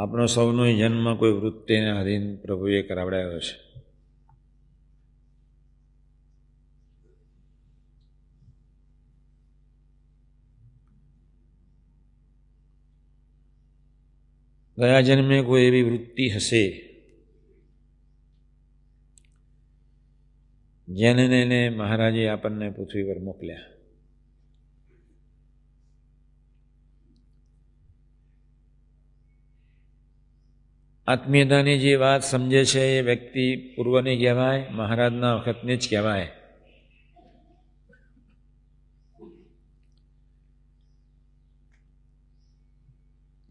આપણો સૌનો જન્મ કોઈ વૃત્તિને આધીન પ્રભુએ કરાવડાવ્યો છે. ગયા જન્મે કોઈ એવી વૃત્તિ હશે જેને લઈને મહારાજે આપણને પૃથ્વી પર મોકલ્યા. આત્મીયતાની જે વાત સમજે છે એ વ્યક્તિ પૂર્વની કહેવાય, મહારાજના વખતની જ કહેવાય.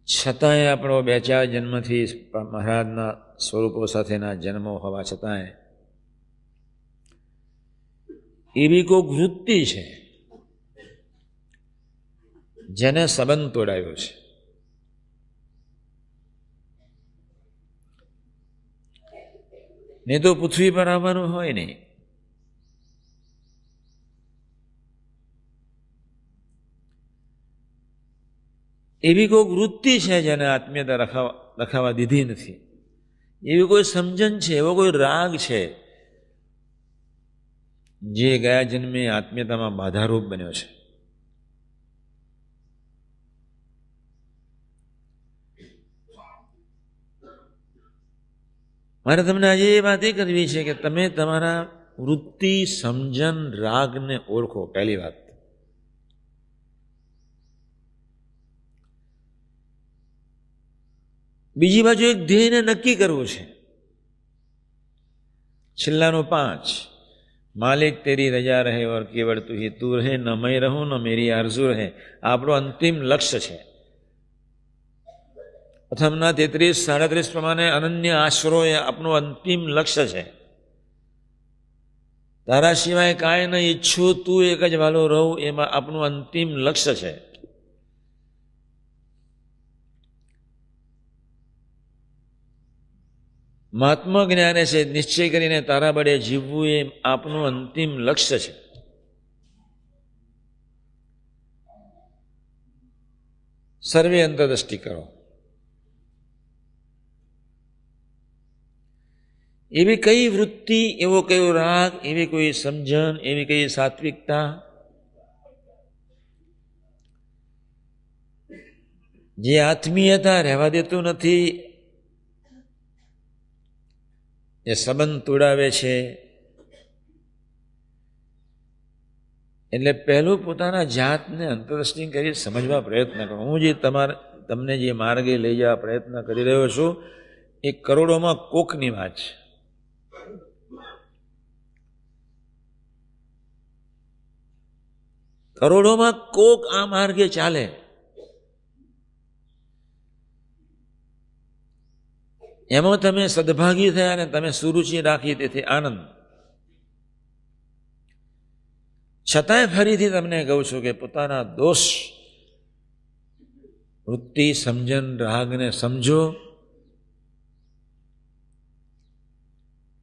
છતાંય આપણો 2-4 જન્મથી મહારાજના સ્વરૂપો સાથેના જન્મો હોવા છતાંય એવી કોઈક વૃત્તિ છે જેને સંબંધ તોડાયો છે. નહીં તો પૃથ્વી પર આવવાનું હોય નહીં. એવી કોઈ વૃત્તિ છે જેને આત્મીયતા રખાવા દીધી નથી. એવી કોઈ સમજણ છે, એવો કોઈ રાગ છે જે ગયા જન્મે આત્મીયતામાં બાધારૂપ બન્યો છે. મારે તમને આજે એ વાત એ કરવી છે કે તમે તમારા વૃત્તિ, સમજણ, રાગને ઓળખો. પહેલી વાત. બીજી બાજુ એક ધ્યેયને નક્કી કરવું છે. છેલ્લાનું 5, માલિક તેરી રજા રહે ઓર કેવળ તું રહે, ન મેં રહું ન મેરી આરઝુ રહે. આપણો અંતિમ લક્ષ્ય છે. પ્રથમના 33-37 પ્રમાણે અનન્ય આશરો એ આપણું અંતિમ લક્ષ્ય છે. તારા સિવાય કાંઈ નહીં ઈચ્છું, તું એક જ વાલો રહું, એમાં આપણું અંતિમ લક્ષ્ય છે. મહાત્મા જ્ઞાને છે નિશ્ચય કરીને તારા બળે જીવવું એ આપણું અંતિમ લક્ષ્ય છે. સર્વે અંતરદ્રષ્ટિ કરો. એવી કઈ વૃત્તિ, એવો કયો રાગ, એવી કોઈ સમજણ, એવી કઈ સાત્વિકતા જે આત્મીયતા રહેવા દેતું નથી, એ સંબંધ તોડાવે છે. એટલે પહેલું પોતાના જાતને અંતરદ્રષ્ટિ કરી સમજવા પ્રયત્ન કરો. હું જે તમને જે માર્ગે લઈ જવા પ્રયત્ન કરી રહ્યો છું એ કરોડોમાં કોકની વાત છે. કરોડોમાં કોક આ માર્ગે ચાલે. એમાં તમે સદભાગી થયા અને તમે સુરુચિ રાખી, તેથી આનંદ. છતાંય ફરીથી તમને કહું છું કે પોતાના દોષ, વૃત્તિ, સમજણ, રાગને સમજો.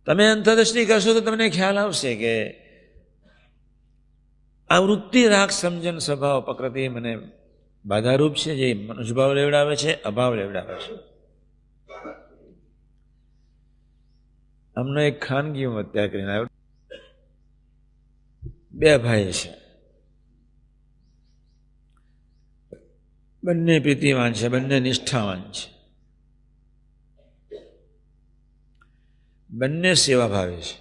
તમે અંતરદ્રષ્ટિ કરશો તો તમને ખ્યાલ આવશે કે આ વૃત્તિ, રાગ, સમજણ, સ્વભાવ, પ્રકૃતિ મને બાધારૂપ છે, જે મનુષ્યભાવ લેવડાવે છે, અભાવ લેવડાવે છે. અમને એક ખાનગી હત્યા કરીને આવ્યો. 2 ભાઈ છે, બંને પ્રીતિવાન છે, બંને નિષ્ઠાવાન છે, બંને સેવાભાવી છે.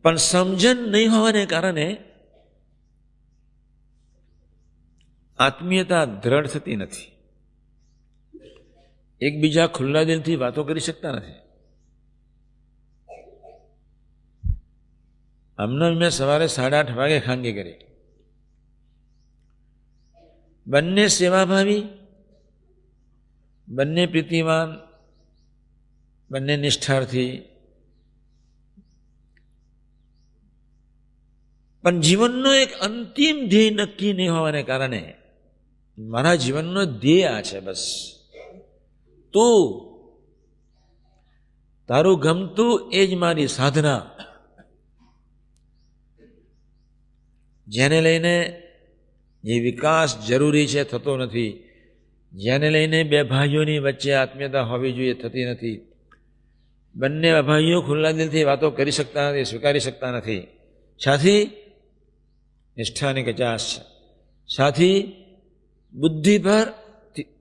પણ સમજણ નહીં હોવાને કારણે આત્મીયતા દ્રઢ થતી નથી. એકબીજા ખુલ્લા દિલથી વાતો કરી શકતા નથી. હમણાં મેં સવારે 8:30 વાગે ખાનગી કરી. બંને સેવાભાવી, બંને પ્રીતિવાન, બંને નિષ્ઠાર્થી, પણ જીવનનો એક અંતિમ ધ્યેય નક્કી નહીં હોવાને કારણે મારા જીવનનો ધ્યેય આ છે, બસ તું, તારું ગમતું એ જ મારી સાધના. જેને લઈને જે વિકાસ જરૂરી છે થતો નથી, જેને લઈને બે ભાઈઓની વચ્ચે આત્મીયતા હોવી જોઈએ થતી નથી, બંને ભાઈઓ ખુલ્લા દિલથી વાતો કરી શકતા નથી, સ્વીકારી શકતા નથી. સાથી નિષ્ઠાની કચાશ છે, સાથી બુદ્ધિ પર,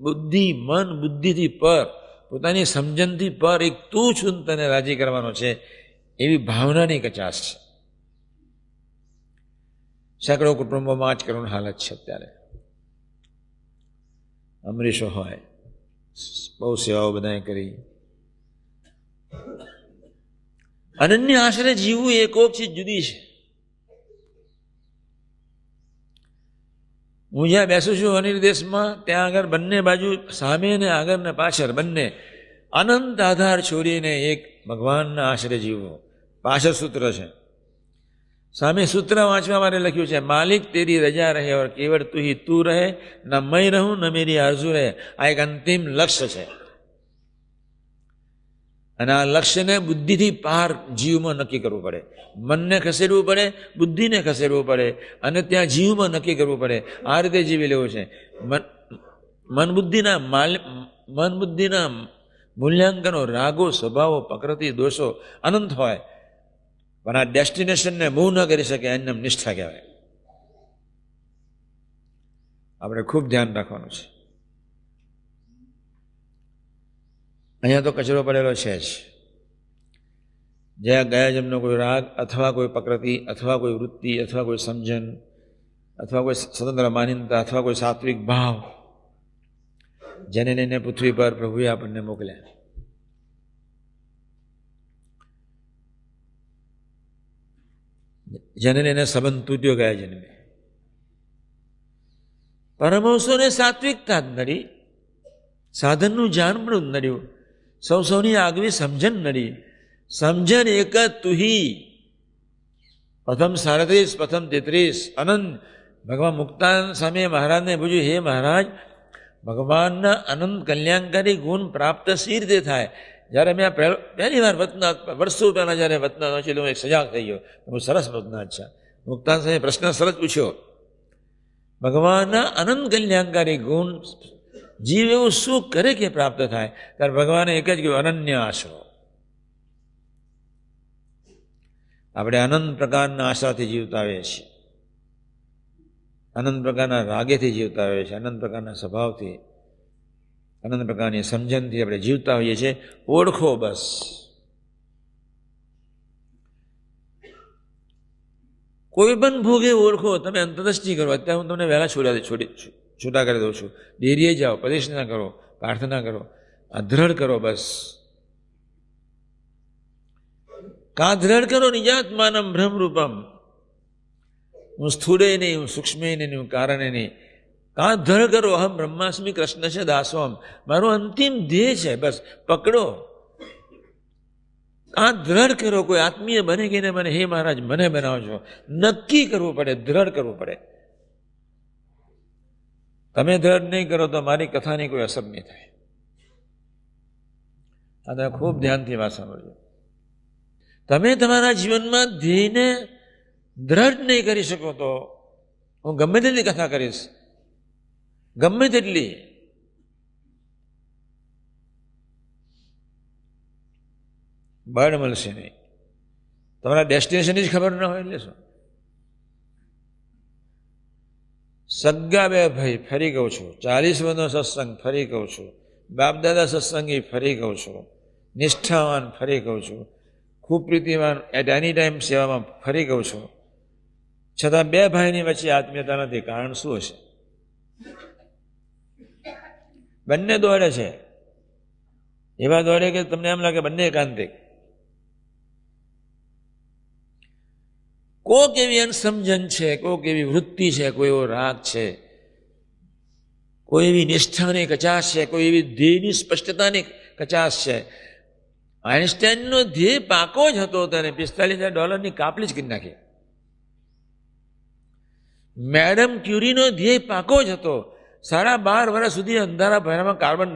બુદ્ધિ મન બુદ્ધિથી પર, પોતાની સમજણથી પર એક તું છું તને રાજી કરવાનો છે એવી ભાવનાની કચાશ છે. સેંકડો કુટુંબોમાં આ જ કરુણ હાલત છે અત્યારે. અમરીશો હોય, બહુ સેવાઓ બધાએ કરી. અનન્ય આશરે જીવવું એ કોક ચીજ જુદી છે. હું જ્યાં બેસું છું અનિર્દેશમાં, ત્યાં આગળ બંને બાજુ સામે ને આગળ ને પાછળ બંને અનંત આધાર છોડીને એક ભગવાનના આશરે જીવવો. પાછળ સૂત્ર છે, સામે સૂત્ર વાંચવા માટે લખ્યું છે, માલિક તેરી રજા રહે ઓર કેવળ તું હી તું રહે, ન મેં રહું ન મેરી આરઝુ રહે. આ એક અંતિમ લક્ષ્ય છે અને આ લક્ષ્યને બુદ્ધિથી પાર જીવમાં નક્કી કરવું પડે. મનને ખસેડવું પડે, બુદ્ધિને ખસેડવું પડે અને ત્યાં જીવમાં નક્કી કરવું પડે. આ રીતે જીવી લેવું છે. મન બુદ્ધિના મૂલ્યાંકનો, રાગો, સ્વભાવો, પ્રકૃતિ, દોષો અનંત હોય પણ આ ડેસ્ટિનેશનને મૂવ ન કરી શકે એને નિષ્ઠા કહેવાય. આપણે ખૂબ ધ્યાન રાખવાનું છે. અહીંયા તો કચરો પડેલો છે જ. જ્યાં ગયા જન્મનો કોઈ રાગ અથવા કોઈ પ્રકૃતિ અથવા કોઈ વૃત્તિ અથવા કોઈ સમજણ અથવા કોઈ સ્વતંત્ર માન્યતા અથવા કોઈ સાત્વિક ભાવ, જેને લઈને પૃથ્વી પર પ્રભુએ આપણને મોકલ્યા. જેને લઈને સંબંધ તૂટ્યો ગયા જન્મે. પરમહંસોને સાત્વિકતા જ નડી, સાધનનું જાણ પણ નડ્યું, સૌની આગવી સમજણ નડી. સમજણ એક તુહી, પ્રથમ 37, પ્રથમ 33 અનંત. ભગવાન મુક્તાન સામે મહારાજને પૂછ્યું, હે મહારાજ, ભગવાનના અનંત કલ્યાણકારી ગુણ પ્રાપ્ત સી રીતે થાય? જ્યારે મેં પહેલી વાર વતનાથ, વર્ષો પહેલા જ્યારે વતનાથ છે હું એક સજાગ થઈ ગયો. બહુ સરસ વતનાથ છે. મુક્તાન સામે પ્રશ્ન સરસ પૂછ્યો, ભગવાનના અનંત કલ્યાણકારી ગુણ જીવ એવું શું કરે કે પ્રાપ્ત થાય? ત્યારે ભગવાને એક જ કહ્યું, અનન્ય આશરો. આપણે અનંત પ્રકારના આશાથી જીવતા આવીએ છીએ, અનંત પ્રકારના રાગેથી જીવતા હોઈએ છીએ, અનંત પ્રકારના સ્વભાવથી, અનંત પ્રકારની સમજણથી આપણે જીવતા હોઈએ છીએ. ઓળખો બસ. કોઈ પણ ભોગે ઓળખો. તમે અંતરદૃષ્ટિ કરો. અત્યારે હું તમને વહેલા છૂટા કરી દઉં છું. ડેરીએ જાઓ, પ્રદક્ષિણા કરો, પ્રાર્થના કરો, આ દ્રઢ કરો બસ. કા દ્રઢ કરો નિજાત્માનમ બ્રહ્મરૂપમ. હું સ્થૂળે નહીં, હું સૂક્ષ્મે નહીં, હું કારણે નહીં. કા દ્રઢ કરો અહમ બ્રહ્માસ્મિ કૃષ્ણ છે દાસોમ. મારો અંતિમ ધ્યેય છે, બસ પકડો. આ દ્રઢ કરો. કોઈ આત્મીય બને કે મને, હે મહારાજ મને બનાવજો. નક્કી કરવું પડે, દ્રઢ કરવું પડે. તમે દ્રઢ નહીં કરો તો મારી કથાની કોઈ અસર નહીં થાય. આ તમે ખૂબ ધ્યાનથી વાત સાંભળજો. તમે તમારા જીવનમાં ધ્યેયને દ્રઢ નહીં કરી શકો તો હું ગમે તેટલી કથા કરીશ, ગમે તેટલી, બળ મળશે નહીં. તમારા ડેસ્ટિનેશન જ ખબર ના હોય એટલે શું? સગ્ગા બે ભાઈ, ફરી કહું છું, 40 વર્ષનો સત્સંગ, ફરી કહું છું, બાપદાદા સત્સંગી, ફરી કહું છું, નિષ્ઠાવાન, ફરી કહું છું, ખૂબ પ્રીતિવાન, એટ એની ટાઈમ સેવામાં, ફરી કહું છું, છતાં બે ભાઈની વચ્ચે આત્મીયતા નથી. કારણ શું હશે? બંને દોડે છે, એવા દોડે કે તમને એમ લાગે બંને એકાંતિક. કોક એવી અનસમજણ છે, કોક એવી વૃત્તિ છે, કોઈ એવો રાગ છે, કોઈ એવી નિષ્ઠાની કચાશ છે, કોઈ એવી ધ્યેયની સ્પષ્ટતાની કચાશ છે. આઇન્સ્ટાઈનનો ધ્યેય પાકો જ હતો, તેને $45,000 કાપલી જ કરી નાખી. મેડમ ક્યુરીનો ધ્યેય પાકો જ હતો. 12.5 વર્ષ સુધી અંધારા ભરામાં કાર્બન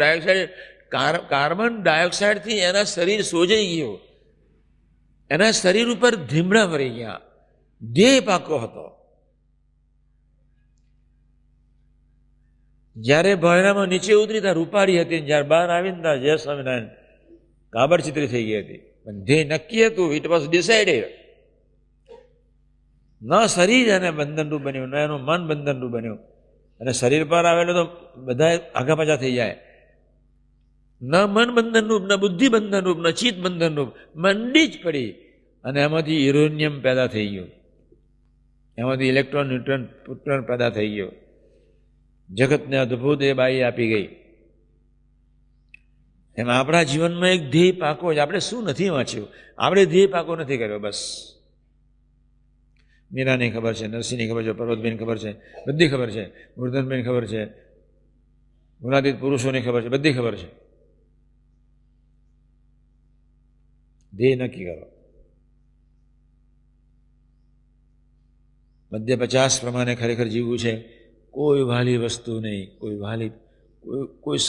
ડાયોક્સાઇડથી એના શરીર સોજાઈ ગયું, એના શરીર ઉપર ધીમડા ભરી ગયા. ધ્યેય પાકો હતો. જ્યારે ભયણામાં નીચે ઉતરી ત્યાં રૂપાળી હતી, જ્યારે બહાર આવીને ત્યાં જય સ્વામિનારાયણ કાબરચિત્રી થઈ ગઈ હતી. પણ ધ્યેય નક્કી હતું, ઇટ વોઝ ડિસાઇડેડ. ન શરીર એને બંધનરૂપ બન્યું, ન એનું મન બંધનરૂપ બન્યું. અને શરીર પર આવેલું તો બધા આગા પાછા થઈ જાય. ન મન બંધનરૂપ, ન બુદ્ધિ બંધનરૂપ, ન ચિત્ત બંધનરૂપ, મંડી જ પડી. અને એમાંથી યુરેનિયમ પેદા થઈ ગયું, એમાંથી ઇલેક્ટ્રોન, ન્યુટ્રોન, પ્રોટોન પેદા થઈ ગયો. જગતને અદભુત એ બાઈ આપી ગઈ. એમ આપણા જીવનમાં એક ધ્યેય પાકો છે. આપણે શું નથી વાંચ્યું? આપણે ધ્યેય પાકો નથી કર્યો. બસ મીરાની ખબર છે, નરસિંહની ખબર છે, પર્વતબેન ખબર છે, બધી ખબર છે, મૂર્ધનબેન ખબર છે, ગુણાતીત પુરુષોની ખબર છે, બધી ખબર છે. ધ્યેય નક્કી કરો. મધ્ય 50 પ્રમાણે ખરેખર જીવવું છે. કોઈ વાલી વસ્તુ નહીં, કોઈ વાલી કોઈ